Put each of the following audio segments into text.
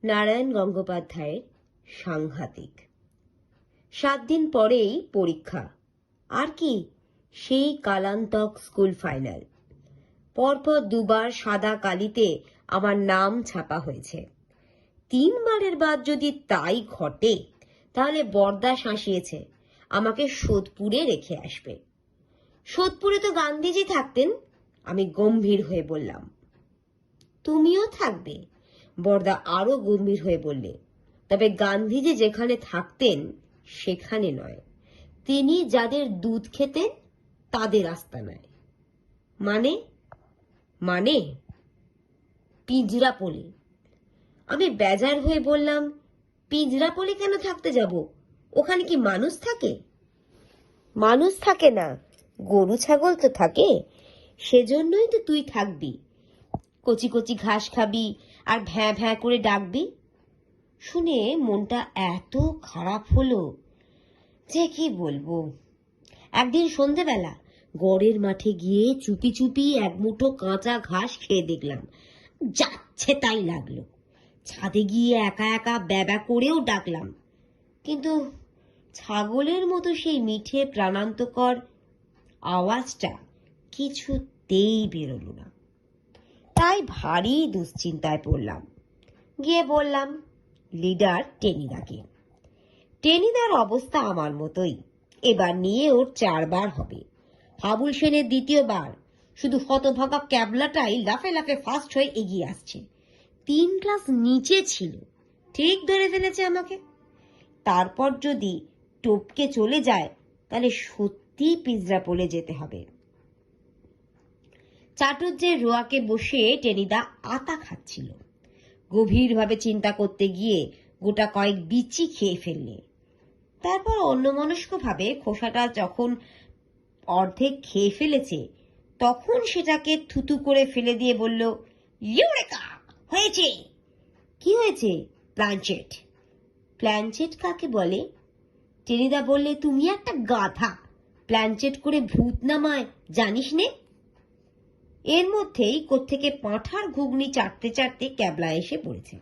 নারায়ণ গঙ্গোপাধ্যায়ের সাংঘাতিক। 7 দিন পরেই পরীক্ষা, আর কি সেই কালান্তক স্কুল ফাইনাল। পরপর দুবার সাদা কালিতে আমার নাম ছাপা হয়েছে। 3 বারের বাদ যদি তাই ঘটে, তাহলে বরদা শাসিয়েছে আমাকে সোদপুরে রেখে আসবে। সোদপুরে তো গান্ধীজি থাকতেন। আমি গম্ভীর হয়ে বললাম। তুমিও থাকবে? বরদা আরো গম্ভীর হয়ে বললে, তবে গান্ধীজি যেখানে থাকতেন সেখানে নয়, তিনি যাদের দুধ খেতেন তাদের আস্তানায়। মানে মানে পিঞ্জরাপোলে। আমি বেজার হয়ে বললাম, পিঞ্জরাপোলে কেন থাকতে যাব? ওখানে কি মানুষ থাকে? মানুষ থাকে না, গরু ছাগল তো থাকে। সেজন্যই তো তুই থাকবি। কচি কচি ঘাস খাবি আর ভ্যাঁ ভ্যাঁ করে ডাকবি। শুনে মনটা এত খারাপ হলো যে কি বলবো। একদিন সন্ধেবেলা গড়ের মাঠে গিয়ে চুপি চুপি এক মুঠো কাঁচা ঘাস খেয়ে দেখলাম, যাচ্ছে তাই লাগলো। ছাদে গিয়ে একা একা ব্যাবা করেও ডাকলাম, কিন্তু ছাগলের মতো সেই মিঠে প্রাণান্তকর আওয়াজটা কিছুতেই বেরোলো না। তাই ভারী দুশ্চিন্তায় পড়লাম। গিয়ে বললাম লিডার টেনিদাকে। টেনিদার অবস্থা আমার মতোই। এবার নিয়ে ওর 4 বার হবে। হাবুল সেনের 2য় বার। শুধু হতভাগা ক্যাবলাটাই লাফে লাফে ফার্স্ট হয়ে এগিয়ে আসছে। 3 ক্লাস নিচে ছিল। ঠিক ধরে ফেলেছে আমাকে। তারপর যদি টপকে চলে যায়, তাহলে সত্যি পিঞ্জরাপোলে যেতে হবে। চাটুর্যের রোয়াকে বসে টেনিদা আতা খাচ্ছিল। গভীরভাবে চিন্তা করতে গিয়ে গোটা কয়েক বিচি খেয়ে ফেললে। তারপর অন্যমনস্কভাবে খোসাটা যখন অর্ধেক খেয়ে ফেলেছে, তখন সেটাকে থুতু করে ফেলে দিয়ে বলল, ইউরেকা! হয়েছে। কি হয়েছে? প্ল্যানচেট। প্ল্যানচেট কাকে বলে? টেনিদা বললে, তুমি একটা গাধা। প্ল্যানচেট করে ভূত নামায় জানিস নে? এর মধ্যেই কোত্থেকে পাঁঠার ঘুগনি চাটতে চাটতে ক্যাবলা এসে পড়েছে।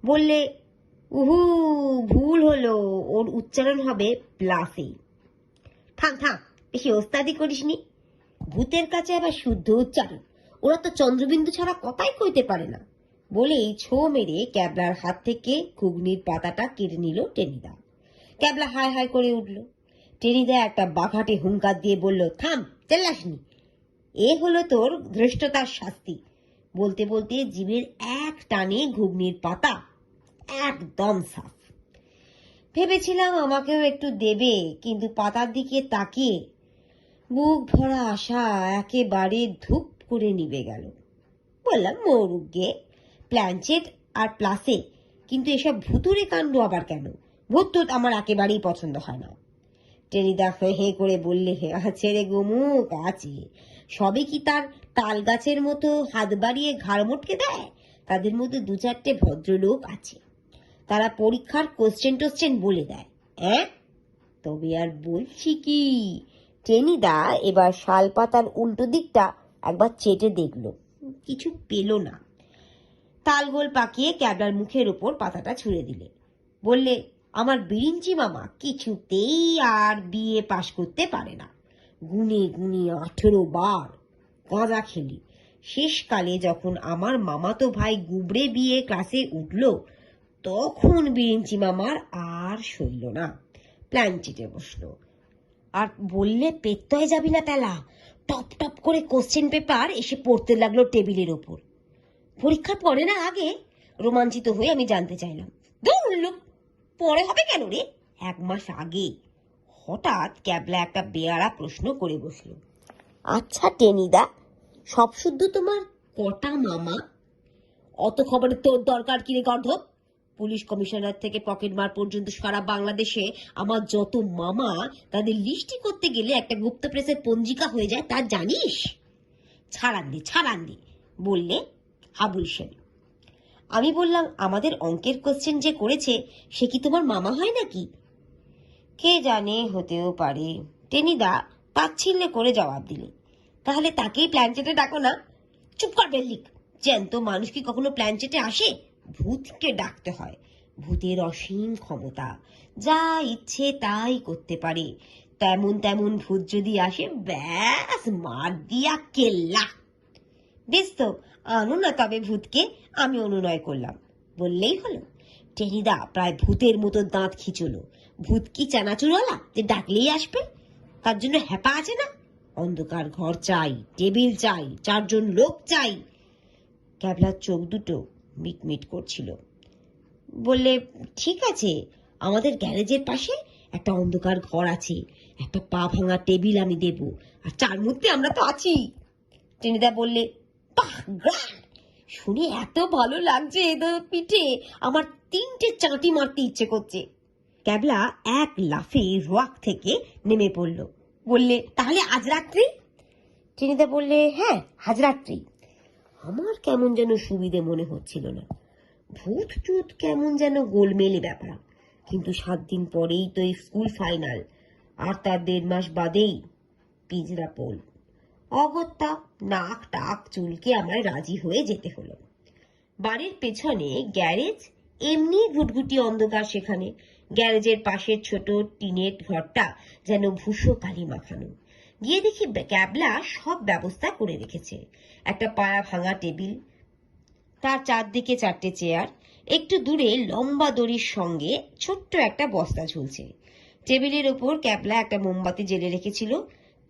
বললে, উহু, ভুল হলো, ওর উচ্চারণ হবে প্লাসে। থাম থাম, বেশি ওস্তাদি করিসনি। ভূতের কাছে আবার শুদ্ধ উচ্চারণ। ওরা তো চন্দ্রবিন্দু ছাড়া কথাই কইতে পারে না। বলেই ছো মেরে ক্যাবলার হাত থেকে ঘুগনির পাতাটা কেড়ে নিল টেনিদা। ক্যাবলা হায় হায় করে উঠল। টেনিদা একটা বাঘাটে হুঙ্কার দিয়ে বলল, থাম, চেল্লাসনি। এ হলো তোর ধৃষ্টতার শাস্তি। বলতে বলতে জিভের এক টানে ঘুগনির পাতা একদম সাফ। ভেবেছিলাম আমাকেও একটু দেবে, কিন্তু পাতার দিকে তাকিয়ে বুক ভরা আশা একেবারে ধূপ করে নিভে গেল। বললাম, মরুক গে, প্ল্যানচেট আর প্লাসে, কিন্তু এসব ভুতুরে কাণ্ড আবার কেন? ভূত টুত আমার একেবারেই পছন্দ হয় না। টেনিদা হে করে বললে, আছে রে গোমুখ, আছে। সবে কি তার তাল গাছের মতো হাত বাড়িয়ে ঘাড় মোটকে দেয়? তাদের মধ্যে 2-4টে ভদ্রলোক আছে। তারা পরীক্ষার কোশ্চেন টোশ্চেন বলে দেয়। তবে আর বলছি কি। টেনিদা এবার শাল পাতার উল্টো দিকটা একবার চেটে দেখলো, কিছু পেল না। তালগোল পাকিয়ে ক্যাবলার মুখের উপর পাতাটা ছুঁড়ে দিলে। বললে, আমার বিরিঞ্চি মামা কিছুতেই আর বিএ পাশ করতে পারে না। গুনে গুনে 18 বার গাঁজা খেলি। শেষকালে যখন আমার মামাতো ভাই গুবরে বিয়ে ক্লাসে উঠল, তখন বিরিঞ্চি মামার আর সইল না। প্ল্যানচেটে বসলো আর বললে, পেত্তয় যাবি না পেলা। টপ টপ করে কোশ্চেন পেপার এসে পড়তে লাগলো টেবিলের ওপর। পরীক্ষার পরে না আগে? রোমাঞ্চিত হয়ে আমি জানতে চাইলাম। দৌড়ল, পরে হবে কেন রে? 1 মাস আগে। হঠাৎ ক্যাবলা একটা বেয়ারা প্রশ্ন করে বসল। আচ্ছা টেনিদা, সব শুদ্ধ তোমার কটা মামা? অত খবরে তোর দরকার কি রে গর্ধব? পুলিশ কমিশনার থেকে পকেটমার পর্যন্ত সারা বাংলাদেশে আমার যত মামা, তাদের লিস্টি করতে গেলে একটা গুপ্ত প্রেসের পঞ্জিকা হয়ে যায়, তা জানিস? ছাড়ান দি বললে হাবুল সেন। আমি বললাম, আমাদের অঙ্কের কোশ্চেন যে করেছে সে কি তোমার মামা হয় নাকি? কে জানে, হতেও পারে। টেনিদা তাচ্ছিল্যে করে জবাব দিলে, তাহলে তাকেই প্ল্যানচেটে ডাকো না। চুপ কর বেল্লিক, জ্যান্ত মানুষ কি কখনো প্ল্যানচেটে আসে? ভূতকে ডাকতে হয়। ভূতের অসীম ক্ষমতা, যা ইচ্ছে তাই করতে পারে। তেমন তেমন ভূত যদি আসে, ব্যাস মার দিয়া কেল্লা। বেশ তো, আনো না তবে ভূতকে, আমি অনুনয় করলাম। বললেই হলো। টেনিদা প্রায় ভূতের মতো দাঁত খিঁচুলো। ভূত কি চানাচুরওয়ালা যে ডাকলেই আসবে? তার জন্য হ্যাপা আছে না? অন্ধকার ঘর চাই, টেবিল চাই, 4 জন লোক চাই। ক্যাবলার চোখ দুটো মিটমিট করছিল। বললে, ঠিক আছে, আমাদের গ্যারেজের পাশে একটা অন্ধকার ঘর আছে, একটা পা ভাঙা টেবিল আমি দেব, আর 4 মূর্তি আমরা তো আছি। টেনিদা বললে, বাহ, গ্র্যান্ড! শুনে এত ভালো লাগছে, এদের পিঠে আমার 3টে চাঁটি মারতে ইচ্ছে করছে। ক্যাবলা এক লাফে রোয়াক থেকে নেমে পড়ল। বললে, তাহলে আজ রাত্রি? টেনিদা বললে, হ্যাঁ, আজ রাত্রি। আমার কেমন যেন সুবিধে মনে হচ্ছিল না। ভূত টুত কেমন যেন গোলমেলে ব্যাপার। কিন্তু 7 দিন পরেই তো স্কুল ফাইনাল, আর তার 1.5 মাস বাদেই পিজরা পোল। অগত্যা নাক টাক চুলকে আমায় রাজি হয়ে যেতে হলো। বাড়ির পেছনে গ্যারেজ, এমনি ঘুটঘুটি অন্ধকার সেখানে। গ্যারেজের পাশের ছোট টিনের ঘরটা যেন ভূষো কালি মাখানো। গিয়ে দেখি ক্যাবলা সব ব্যবস্থা করে রেখেছে। একটা পায়া ভাঙা টেবিল, তার চারদিকে 4টে চেয়ার, একটু দূরে লম্বা দড়ির সঙ্গে ছোট্ট একটা বস্তা ঝুলছে। টেবিলের ওপর ক্যাবলা একটা মোমবাতি জেলে রেখেছিল,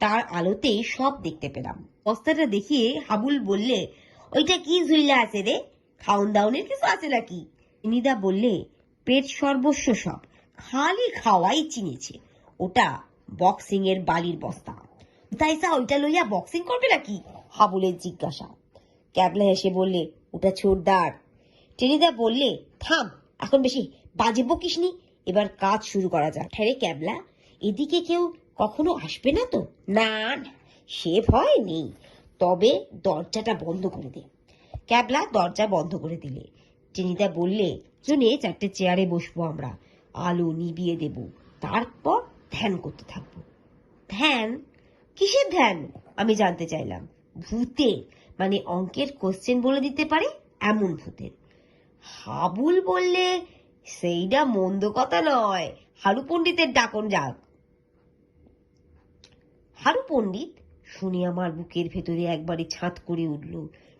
তার আলোতেই সব দেখতে পেলাম। বস্তাটা দেখিয়ে হাবুল বললে, ওইটা কি ঝুইলা আছে রে? খাউন দাউনের কিছু আছে নাকি? নিদা বললে, পেট সর্বস্ব সব, খালি খাওয়াই চিনেছে। ওটা বক্সিং এর বালির বস্তা। তাইসা ওইটা লইয়া বক্সিং করবে নাকি? হাবুলের জিজ্ঞাসা। ক্যাবলা হেসে বললে, ওটা ছোটদার। টেনিদা বললে, থাম, এখন বেশি বাজে বকিসনি, এবার কাজ শুরু করা যাক। হ্যাঁ রে ক্যাবলা, এদিকে কেউ কখনো আসবে না তো? না, সে ভয় নেই, তবে দরজাটা বন্ধ করে দে। ক্যাবলা দরজা বন্ধ করে দিলে। টেনিদা বললে, জনে 4টে চেয়ারে বসবো আমরা, আলো নিবিয়ে দেব, তারপর ধ্যান করতে থাকবো। ধ্যান? কিসের ধ্যান? আমি জানতে চাইলাম। ভূতের, মানে অঙ্কের কোশ্চেন বলে দিতে পারে এমন ভূতের। হাবুল বললে, সেইটা মন্দ কথা নয়, হারু পণ্ডিতের ডাকন যাক। হারু পণ্ডিত শুনে আমার বুকের ভেতরে একবারে ছাদ করে উঠল।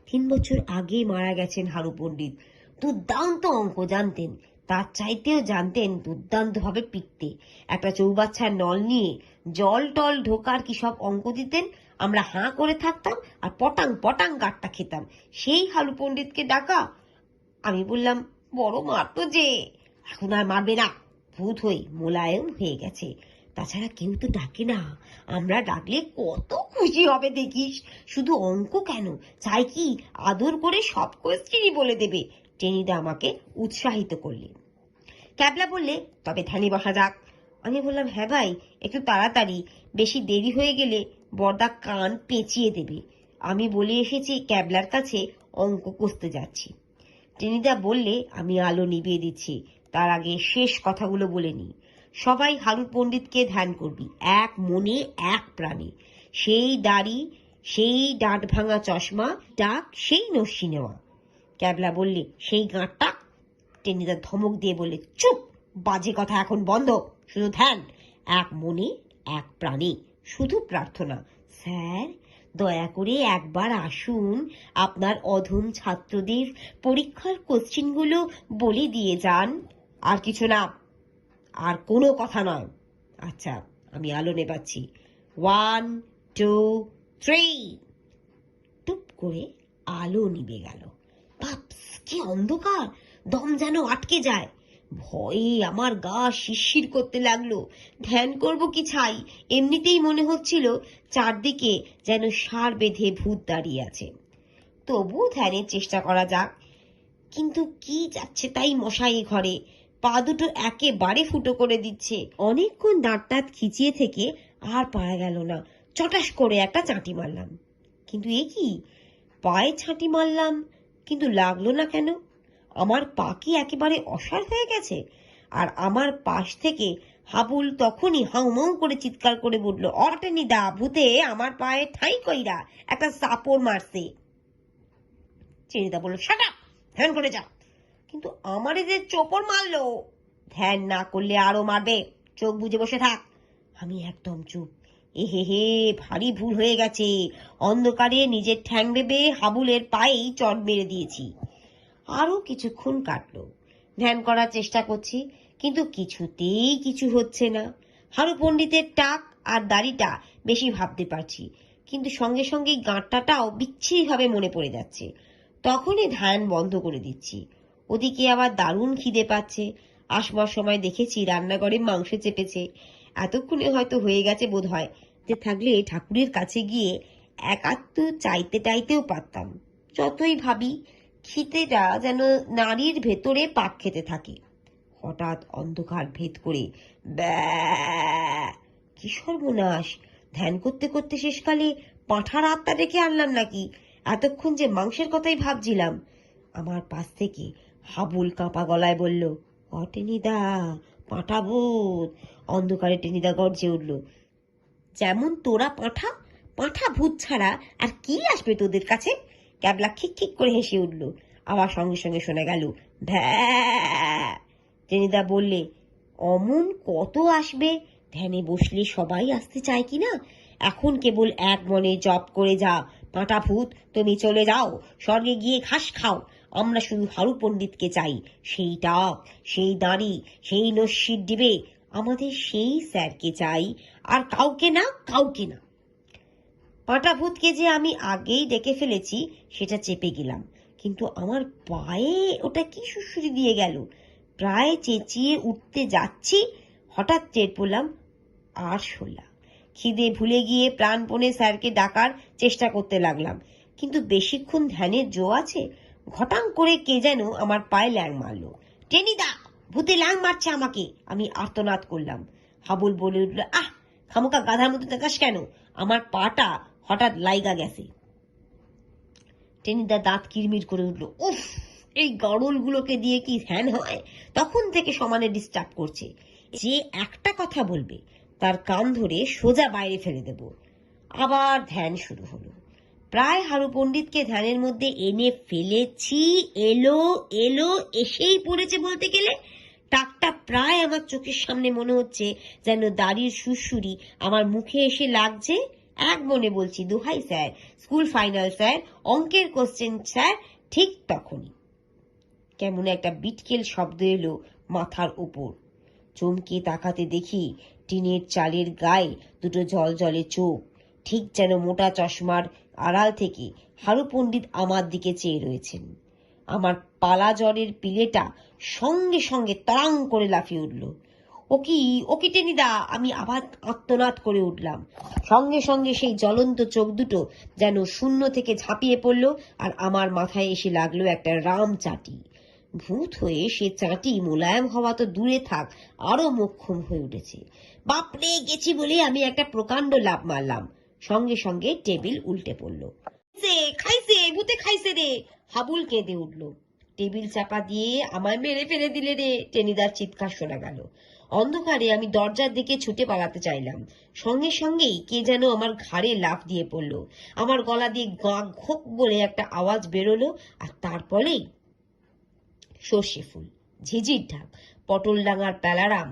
3 বছর আগে মারা গেছেন হারু পণ্ডিত। দুর্দান্ত অঙ্ক জানতেন, তার চাইতেও জানতেন দুর্দান্ত ভাবে পিকতে। একটা চৌবাচ্চার নল নিয়ে জল টল ঢোকার কি সব অঙ্ক দিতেন, আমরা হাঁ করে থাকতাম আর পটাং পটাং গাট্টা খেতাম। সেই হারু পণ্ডিতকে ডাকা? আমি বললাম, বড় মারতো যে, এখন আর মারবে না, ভূত হই মোলায়েম হয়ে গেছে। তাছাড়া কেউ তো ডাকে না, আমরা ডাকলে কত খুশি হবে দেখিস। শুধু অঙ্ক কেন, চাই কি আদর করে সব কোয়েশ্চেনই বলে দেবে। টেনিদা আমাকে উৎসাহিত করলেন। ক্যাবলা বললে, তবে ধ্যানে বসা যাক। আমি বললাম, হ্যাঁ ভাই, একটু তাড়াতাড়ি, বেশি দেরি হয়ে গেলে বড়দা কান পেঁচিয়ে দেবে। আমি বলে এসেছি ক্যাবলার কাছে অঙ্ক কষতে যাচ্ছি। টেনিদা বললে, আমি আলো নিভিয়ে দিচ্ছি, তার আগে শেষ কথাগুলো বলে নি। সবাই হারু পণ্ডিতকে ধ্যান করবি, এক মনে এক প্রাণে। সেই দাড়ি, সেই ডাঁট ভাঙা চশমা, ডাক সেই নস্যি নেওয়া। ক্যাবলা বললে, সেই গাঁটটা? টেনিদা ধমক দিয়ে বললে, চুপ, বাজে কথা এখন বন্ধ, শুধু ধ্যান, এক মনে এক প্রাণে, শুধু প্রার্থনা। স্যার, দয়া করে একবার আসুন, আপনার অধম ছাত্রদের পরীক্ষার কোশ্চেনগুলো বলে দিয়ে যান। আর কিছু না, আর কোনো কথা নয়। আচ্ছা, আমি আলো নেবাচ্ছি। 1, 2, 3। টুপ করে আলো নিভে গেল। বাপস, কি অন্ধকার, দম যেন আটকে যায়। ভয়ে আমার গা শিরশির করতে লাগলো। ধ্যান করব কি ছাই, এমনিতেই মনে হচ্ছিল চারদিকে যেন সার বেঁধে ভূত দাঁড়িয়ে আছে। তবু ধ্যানের চেষ্টা করা যাক। কিন্তু কি যাচ্ছে তাই মশাই ঘরে, পা দুটো একেবারে ফুটো করে দিচ্ছে। অনেকক্ষণ দাঁত খিচিয়ে থেকে আর পারা গেল না। চটাস করে একটা চাঁটি মারলাম। কিন্তু এ কি, পায়ে ছাঁটি মারলাম কিন্তু লাগলো না কেন? আমার পা কি একেবারে অসাড় হয়ে গেছে? আর আমার পাশ থেকে হাবুল তখনই হাউমাউ করে চিৎকার করে বলল, অটেনিদা, ভূতে আমার পায়ে ঠাঁই কইরা একটা চাপড় মারছে। টেনিদা বলল, শাট আপ, ধ্যান করে যা। কিন্তু আমার এদের চোপড় মারলো। ধ্যান না করলে আরো মারবে, চোখ বুজে বসে থাক। আমি একদম চুপ। হে ভারী ভুল হয়ে গেছে। অন্ধকারে নিজের ঠ্যাং ভেবে হাবুলের পায়েই চড় মেরে দিয়েছি। আরো কিছুক্ষণ কাটলো। ধ্যান করার চেষ্টা করছি, কিন্তু কিছুতেই কিছু হচ্ছে না। হারু পণ্ডিতের টাক আর দাড়িটা বেশি ভাবতে পারছি, কিন্তু সঙ্গে সঙ্গে গাঁটটাটাও বিচ্ছিরিভাবে মনে পড়ে যাচ্ছে। তখনই ধ্যান বন্ধ করে দিচ্ছি। ওদিকে আবার দারুণ খিদে পাচ্ছে। আসবার সময় দেখেছি রান্নাঘরে মাংস চেপেছে। এতক্ষণে হয়তো হয়ে গেছে বোধ হয়। থাকলে ঠাকুরের কাছে গিয়ে একাত্ম চাইতে টাইতেও পারতাম। যতই ভাবি, খিদেটা যেন নারীর ভেতরে পাক খেতে থাকে। হঠাৎ অন্ধকার ভেদ করে ব্যাঁ! কি সর্বনাশ! ধ্যান করতে করতে শেষকালে পাঁঠার আত্মা ডেকে আনলাম নাকি? এতক্ষণ যে মাংসের কথাই ভাবছিলাম। আমার পাশ থেকে হাবুল কাঁপা গলায় বলল, টেনিদা, পাঁঠা ভূত। অন্ধকারে টেনিদা গর্জে উঠল, যেমন তোরা পাঁঠা, পাঁঠা ভূত ছাড়া আর কি আসবে তোদের কাছে? ক্যাবলা খিক খিক করে হেসে উঠল। আবার সঙ্গে সঙ্গে শোনা গেল ভ্যা। টেনিদা বললে, অমন কত আসবে, ধ্যানে বসলে সবাই আসতে চায় কিনা? এখন কেবল এক মনে জপ করে যা, পাঁঠা ভূত তুমি চলে যাও, স্বর্গে গিয়ে ঘাস খাও। আমরা শুধু হারু পণ্ডিতকে চাই, সেই টাক, সেই দাড়ি, সেই নস্যির ডিবে। আমাদের সেই স্যারকে চাই, আর কাউকে না, কাউকে না। পাঁঠা ভূতকে যে আমি আগেই ডেকে ফেলেছি সেটা চেপে গেলাম, কিন্তু আমার পায়ে ওটা কি সুড়সুড়ি দিয়ে গেল। প্রায় চেঁচিয়ে উঠতে যাচ্ছি, হঠাৎ টের পেলাম আর শোলা। খিদে ভুলে গিয়ে প্রাণপণে স্যারকে ডাকার চেষ্টা করতে লাগলাম, কিন্তু বেশিক্ষণ ধ্যানের জো আছে? ঘটাং করে কে যেন আমার পায়ে ল্যাং মারলো। টেনিদা, ভূতে ল্যাং মারছে আমাকে! আমি আর্তনাদ করলাম। হাবুল বলে উঠল, আহ, খামোকা গাধার মতো চেঁচাস কেন? আমার পাটা হঠাৎ লাইগা গেছে। টেনিদা দাঁত কিরমির করে উঠল, উফ, এই গড়লগুলোকে দিয়ে কি ধ্যান হয়? তখন থেকে সমানে ডিস্টার্ব করছে। যে একটা কথা বলবে তার কান ধরে সোজা বাইরে ফেলে দেব। আবার ধ্যান শুরু হলো। প্রায় হারু পণ্ডিতকে ধ্যানের মধ্যে এনে ফেলেছি। এলো এলো এসেই পড়েছে বলতে গেলে। টাকটা প্রায় আমার চোখের সামনে, মনে হচ্ছে যেন দাড়ির সুরসুরি আমার মুখে এসে লাগছে। এক মনে বলছি, দোহাই স্যার, স্কুল ফাইনাল স্যার, অঙ্কের কোশ্চেন স্যার। ঠিক তখনই কেমন একটা বিটকেল শব্দ এলো মাথার উপর। চমকে তাকাতে দেখি টিনের চালের গায়ে দুটো জলজলে চোখ, ঠিক যেন মোটা চশমার আড়াল থেকে হারু পণ্ডিত আমার দিকে চেয়ে রয়েছেন। আমার পালা জ্বরের পিলেটা সঙ্গে সঙ্গে তাড়াং করে লাফিয়ে উঠল। ও কি টেনিদা! আমি আবার আর্তনাদ করে উঠলাম। সঙ্গে সঙ্গে সেই জ্বলন্ত চোখ দুটো যেন শূন্য থেকে ঝাঁপিয়ে পড়ল, আর আমার মাথায় এসে লাগলো একটা রাম চাটি। ভূত হয়ে সে চাটি মোলায়েম হওয়া তো দূরে থাক, আরো মোক্ষম হয়ে উঠেছে। বাপরে, গেছি বলে আমি একটা প্রকাণ্ড লাফ মারলাম। সঙ্গে সঙ্গে টেবিল উল্টে পড়ল। খাইছে, ভূতে খাইছে রে! হাবুল কেঁদে উঠল। টেবিল চাপা দিয়ে আমায় মেরে ফেলে দিলে রে! টেনিদার চিৎকার শোনা গেল। অন্ধকারে আমি দরজার দিকে ছুটে পালাতে চাইলাম। সঙ্গে সঙ্গেই কে যেন আমার ঘাড়ে লাফ দিয়ে পড়ল। আমার গলা দিয়ে গা ঘোক বলে একটা আওয়াজ বেরোলো, আর তারপরেই সর্ষে ফুল, ঝিঝির ঢাক, পটল ডাঙার প্যালারাম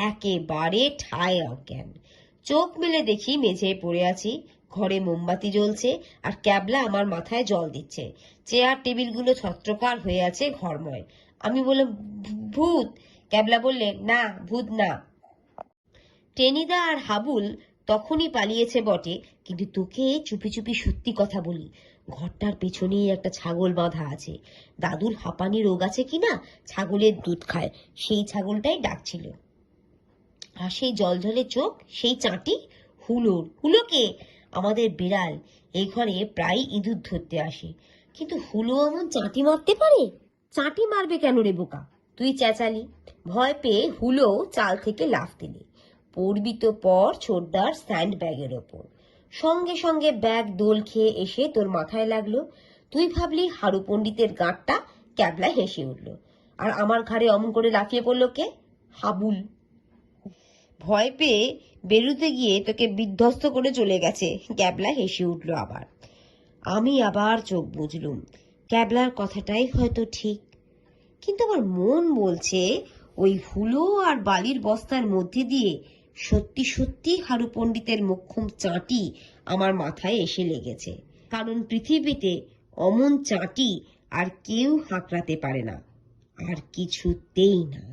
একেবারে ঠায় অজ্ঞান। চোখ মেলে দেখি মেঝেয় পড়ে আছি, ঘরে মোমবাতি জ্বলছে, আর ক্যাবলা আমার মাথায় জল দিচ্ছে। চেয়ার টেবিলগুলো ছত্রকার হয়ে আছে ঘরময়। আমি বললাম, ভূত। ক্যাবলা বললে, না, ভূত না। টেনিদা আর হাবুল তখনই পালিয়েছে বটে, কিন্তু তোকে চুপি চুপি সত্যি কথা বলি, ঘরটার পেছনেই একটা ছাগল বাঁধা আছে। দাদুর হাঁপানি রোগ আছে কিনা, ছাগলের দুধ খায়, সেই ছাগলটাই ডাকছিল। আর সেই জলঝলে চোখ, সেই চাঁটি, হুলোকে আমাদের বিড়াল এই ঘরে প্রায় ইঁদুর ধরতে আসে। কিন্তু হুলো এমন চাঁটি মারতে পারে? চাঁটি মারবে কেন রে বোকা? তুই চেঁচালি। ভয় পেয়ে হুলো চাল থেকে লাফ দিলে। পড়বি তো পর ছোটদার স্যান্ড ব্যাগের ওপর। সঙ্গে সঙ্গে ব্যাগ দোল খেয়ে এসে তোর মাথায় লাগলো। তুই ভাবলি হারু পণ্ডিতের গাঁটটা। ক্যাবলা হেসে উঠল। আর আমার ঘাড়ে অমন করে লাফিয়ে পড়লো কে? হাবুল। ভয় পেয়ে বেরুতে গিয়ে তোকে বিধ্বস্ত করে চলে গেছে। ক্যাবলা হেসে উঠল আবার। আমি আবার চোখ বুজলুম। ক্যাবলার কথাটাই হয়তো ঠিক। কিন্তু আমার মন বলছে ওই হুলো আর বালির বস্তার মধ্যে দিয়ে সত্যি সত্যি হারু পণ্ডিতের মোক্ষম চাঁটি আমার মাথায় এসে লেগেছে। কারণ পৃথিবীতে অমন চাঁটি আর কেউ হাঁকড়াতে পারে না, আর কিছুতেই না।